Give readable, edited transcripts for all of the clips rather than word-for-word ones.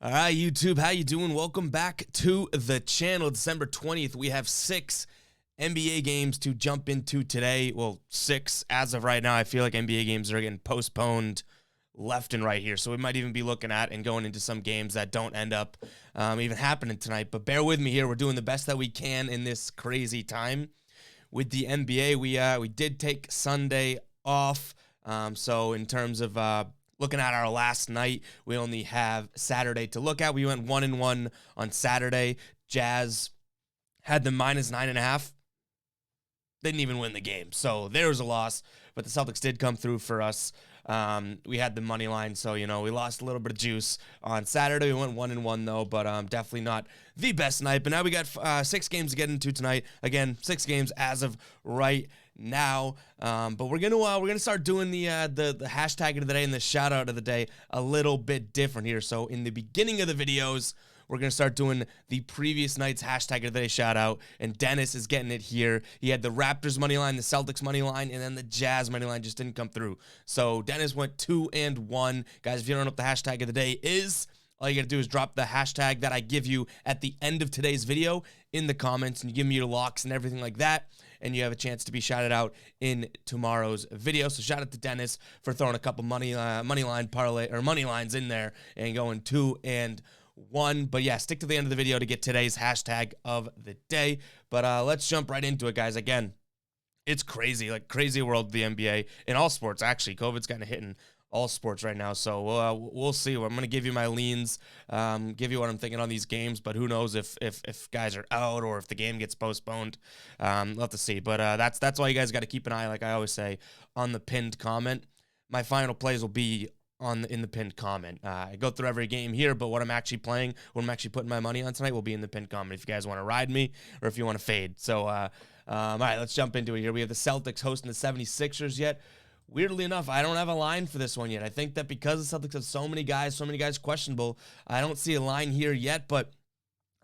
All right, YouTube, how you doing? Welcome back to the channel. December 20th, we have 6 NBA games to jump into today. Well, 6 as of right now. I feel like NBA games are getting postponed left and right here, so we might even be looking at and going into some games that don't end up even happening tonight. But bear with me here. We're doing the best that we can in this crazy time. With the NBA, we did take Sunday off, so in terms of looking at our last night, we only have Saturday to look at. We went 1-1 on Saturday. Jazz had the -9.5. Didn't even win the game, so there's a loss. But the Celtics did come through for us. We had the money line, so we lost a little bit of juice on Saturday. We went 1-1 though, but definitely not the best night. But now we got 6 games to get into tonight. Again, 6 games as of right now. But we're gonna start doing the hashtag of the day and the shout out of the day a little bit different here. So in the beginning of the videos, we're going to start doing the previous night's hashtag of the day shout out, and Dennis is getting it here. He had the Raptors money line, the Celtics money line, and then the Jazz money line just didn't come through. So Dennis went 2-1. Guys, if you don't know what the hashtag of the day is, all you got to do is drop the hashtag that I give you at the end of today's video in the comments, and you give me your locks and everything like that, and you have a chance to be shouted out in tomorrow's video. So shout out to Dennis for throwing a couple money line parlay or money lines in there and going 2-1. But yeah, stick to the end of the video to get today's hashtag of the day. But let's jump right into it, guys. Again, it's crazy, like crazy world of the NBA in all sports. Actually, COVID's kind of hitting all sports right now, so we'll see. I'm going to give you my leans, give you what I'm thinking on these games, but who knows if guys are out or if the game gets postponed. We'll have to see. But that's why you guys got to keep an eye, like I always say, on the pinned comment. My final plays will be in the pinned comment. I go through every game here, but what I'm actually playing, what I'm actually putting my money on tonight will be in the pinned comment if you guys want to ride me or if you want to fade. So, all right, let's jump into it here. We have the Celtics hosting the 76ers yet. Weirdly enough, I don't have a line for this one yet. I think that because the Celtics have so many guys questionable, I don't see a line here yet, but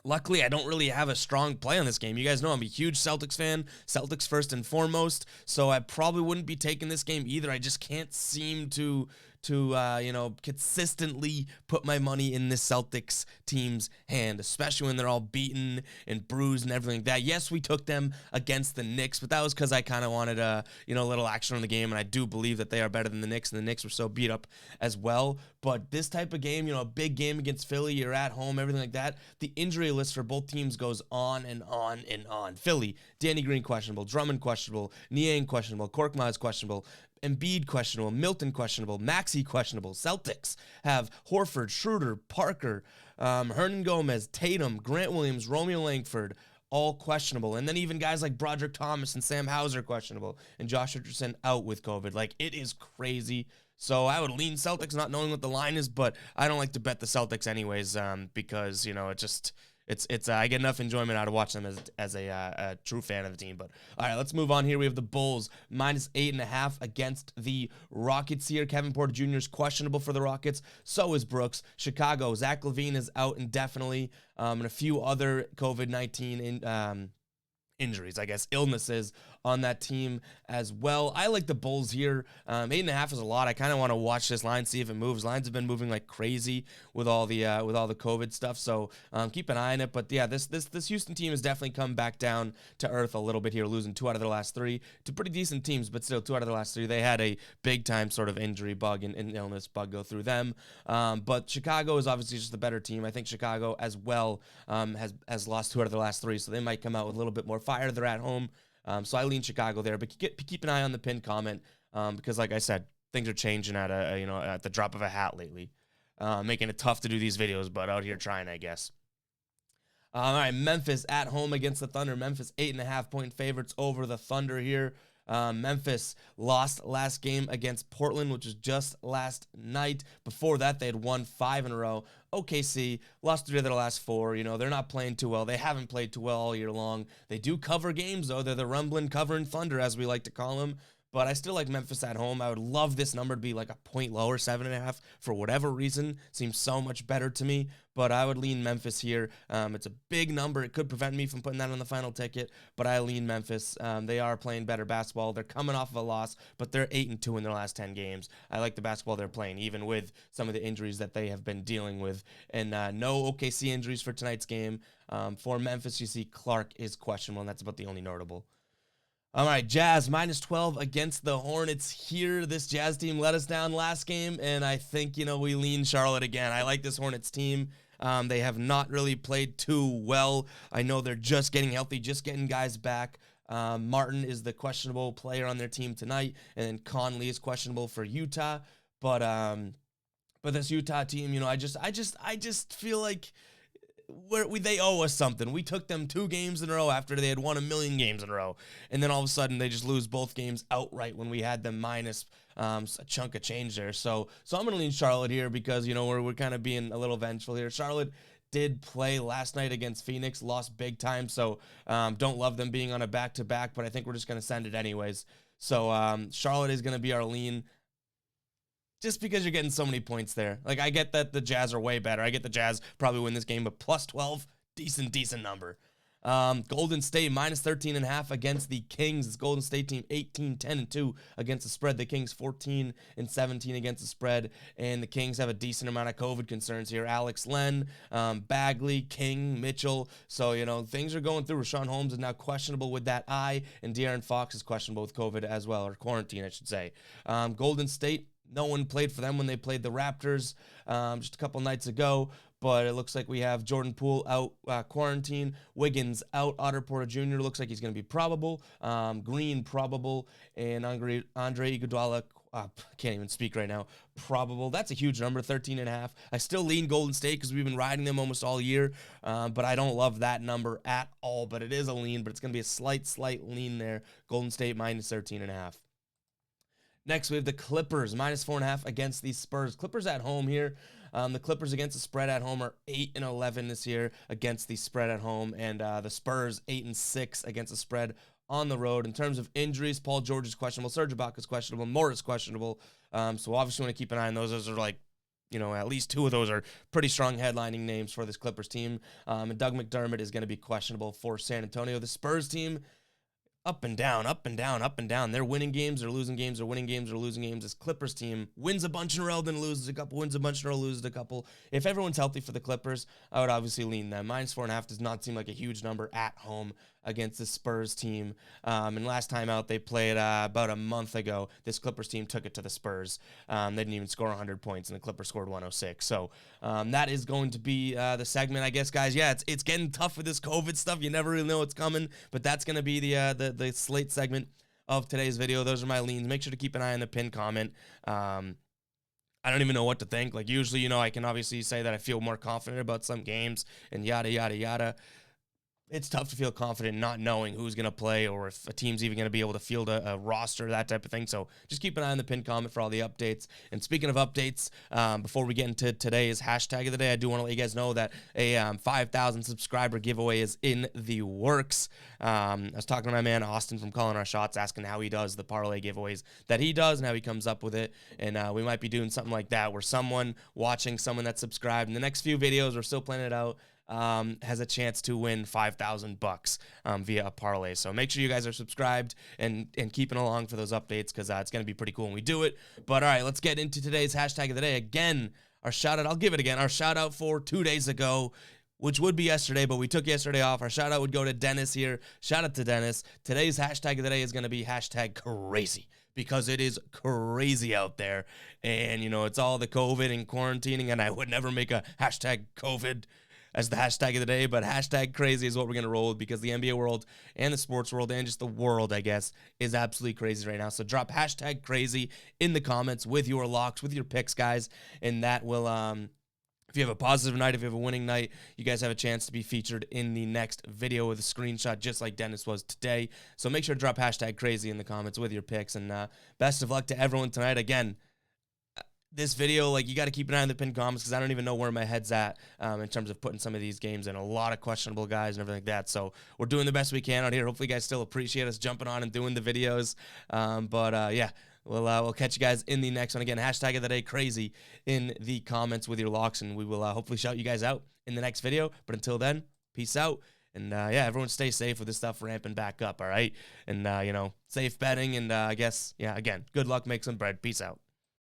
luckily, I don't really have a strong play on this game. You guys know I'm a huge Celtics fan, Celtics first and foremost, so I probably wouldn't be taking this game either. I just can't seem to consistently put my money in this Celtics team's hand, especially when they're all beaten and bruised and everything like that. Yes, we took them against the Knicks, but that was because I kind of wanted a little action on the game, and I do believe that they are better than the Knicks, and the Knicks were so beat up as well. But this type of game, a big game against Philly, you're at home, everything like that, the injury list for both teams goes on and on and on. Philly, Danny Green questionable, Drummond questionable, Niang questionable, Korkmaz questionable, Embiid questionable, Milton questionable, Maxey questionable. Celtics have Horford, Schroeder, Parker, Hernan Gomez, Tatum, Grant Williams, Romeo Langford, all questionable. And then even guys like Broderick Thomas and Sam Hauser questionable, and Josh Richardson out with COVID. Like, it is crazy. So I would lean Celtics not knowing what the line is, but I don't like to bet the Celtics anyways, because, it's I get enough enjoyment out of watching them as a true fan of the team. But all right, let's move on here. We have the Bulls -8.5 against the Rockets here. Kevin Porter Jr. is questionable for the Rockets. So is Brooks. Chicago, Zach LaVine is out indefinitely, and a few other COVID-19 injuries, I guess, illnesses on that team as well. I like the Bulls here. 8.5 is a lot. I kind of want to watch this line, see if it moves. Lines have been moving like crazy with all the COVID stuff, so keep an eye on it. But yeah, this Houston team has definitely come back down to earth a little bit here, losing 2 out of their last 3 to pretty decent teams, but still 2 out of their last 3. They had a big time sort of injury bug and illness bug go through them. But Chicago is obviously just the better team. I think Chicago as well has lost 2 out of their last 3, so they might come out with a little bit more fire. They're at home. So I lean Chicago there, but keep an eye on the pinned comment, because like I said, things are changing at the drop of a hat lately, making it tough to do these videos, but out here trying, I guess. All right, Memphis at home against the Thunder. Memphis 8.5-point favorites over the Thunder here. Memphis lost last game against Portland, which was just last night. Before that, they had won 5 in a row. OKC lost 3 of their last 4. They're not playing too well. They haven't played too well all year long. They do cover games, though. They're the rumbling covering Thunder, as we like to call them. but I still like Memphis at home. I would love this number to be like a point lower, 7.5, for whatever reason. Seems so much better to me, but I would lean Memphis here. It's a big number. It could prevent me from putting that on the final ticket, but I lean Memphis. They are playing better basketball. They're coming off of a loss, but they're 8-2 in their last 10 games. I like the basketball they're playing, even with some of the injuries that they have been dealing with. And no OKC injuries for tonight's game. For Memphis, you see Clark is questionable, and that's about the only notable. All right, Jazz minus 12 against the Hornets here. This Jazz team let us down last game, and I think, we lean Charlotte again. I like this Hornets team. They have not really played too well. I know they're just getting healthy, just getting guys back. Martin is the questionable player on their team tonight, and then Conley is questionable for Utah. But this Utah team, I just feel like they owe us something. We took them 2 games in a row after they had won 1,000,000 games in a row, and then all of a sudden they just lose both games outright when we had them minus a chunk of change there. So I'm gonna lean Charlotte here because we're kind of being a little vengeful here. Charlotte did play last night against Phoenix, lost big time, so don't love them being on a back-to-back, but I think we're just gonna send it anyways. So Charlotte is gonna be our lean. Just because you're getting so many points there. Like, I get that the Jazz are way better. I get the Jazz probably win this game, but plus 12, decent number. Golden State minus 13.5 against the Kings. This Golden State team 18-10-2 against the spread. The Kings 14-17 against the spread, and the Kings have a decent amount of COVID concerns here. Alex Len, Bagley, King, Mitchell. So things are going through. Rashawn Holmes is now questionable with that eye, and De'Aaron Fox is questionable with COVID as well, or quarantine, I should say. Golden State. No one played for them when they played the Raptors just a couple nights ago, but it looks like we have Jordan Poole out, quarantine, Wiggins out, Otto Porter Jr. looks like he's going to be probable, Green probable, and Andre Iguodala, can't even speak right now, probable. That's a huge number, 13.5. I still lean Golden State because we've been riding them almost all year, but I don't love that number at all, but it is a lean, but it's going to be a slight lean there. Golden State minus 13.5. Next, we have the Clippers, minus 4.5 against the Spurs. Clippers at home here. The Clippers against the spread at home are 8-11 this year against the spread at home, and the Spurs 8-6 against the spread on the road. In terms of injuries, Paul George is questionable, Serge Ibaka is questionable, Morris questionable. So obviously want to keep an eye on those. Those are like, at least 2 of those are pretty strong headlining names for this Clippers team. And Doug McDermott is going to be questionable for San Antonio. The Spurs team, up and down, up and down, up and down. They're winning games, they're losing games, they're winning games, they're losing games. This Clippers team wins a bunch in a row, then loses a couple, wins a bunch in a row, loses a couple. If everyone's healthy for the Clippers, I would obviously lean them. Minus 4.5 does not seem like a huge number at home against the Spurs team. And last time out, they played about a month ago. This Clippers team took it to the Spurs. They didn't even score 100 points, and the Clippers scored 106. So that is going to be the segment, I guess, guys. Yeah, it's getting tough with this COVID stuff. You never really know what's coming, but that's going to be the slate segment of today's video. Those are my leans. Make sure to keep an eye on the pinned comment. I don't even know what to think. Like, usually, I can obviously say that I feel more confident about some games and yada, yada, yada. It's tough to feel confident not knowing who's going to play or if a team's even going to be able to field a roster, that type of thing. So just keep an eye on the pinned comment for all the updates. And speaking of updates, before we get into today's hashtag of the day, I do want to let you guys know that a 5,000 subscriber giveaway is in the works. I was talking to my man Austin from Calling Our Shots, asking how he does the parlay giveaways that he does and how he comes up with it. And we might be doing something like that where someone watching someone that's subscribed in the next few videos, we're still planning it out, has a chance to win $5,000 via a parlay. So make sure you guys are subscribed and keeping along for those updates because it's going to be pretty cool when we do it. But all right, let's get into today's hashtag of the day. Again, our shout out, I'll give it again. Our shout out for 2 days ago, which would be yesterday, but we took yesterday off. Our shout out would go to Dennis here. Shout out to Dennis. Today's hashtag of the day is going to be hashtag crazy, because it is crazy out there. And, it's all the COVID and quarantining, and I would never make a hashtag COVID as the hashtag of the day, but hashtag crazy is what we're going to roll with, because the NBA world and the sports world and just the world, I guess, is absolutely crazy right now. So drop hashtag crazy in the comments with your locks, with your picks, guys, and that will, if you have a positive night, if you have a winning night, you guys have a chance to be featured in the next video with a screenshot, just like Dennis was today. So make sure to drop hashtag crazy in the comments with your picks, and best of luck to everyone tonight. Again, this video, like, you got to keep an eye on the pinned comments because I don't even know where my head's at in terms of putting some of these games in. A lot of questionable guys and everything like that. So we're doing the best we can out here. Hopefully you guys still appreciate us jumping on and doing the videos. Yeah, we'll catch you guys in the next one. Again, hashtag of the day crazy in the comments with your locks, and we will hopefully shout you guys out in the next video. But until then, peace out. And, yeah, everyone stay safe with this stuff ramping back up, all right? And, safe betting. And I guess, yeah, again, good luck, make some bread. Peace out.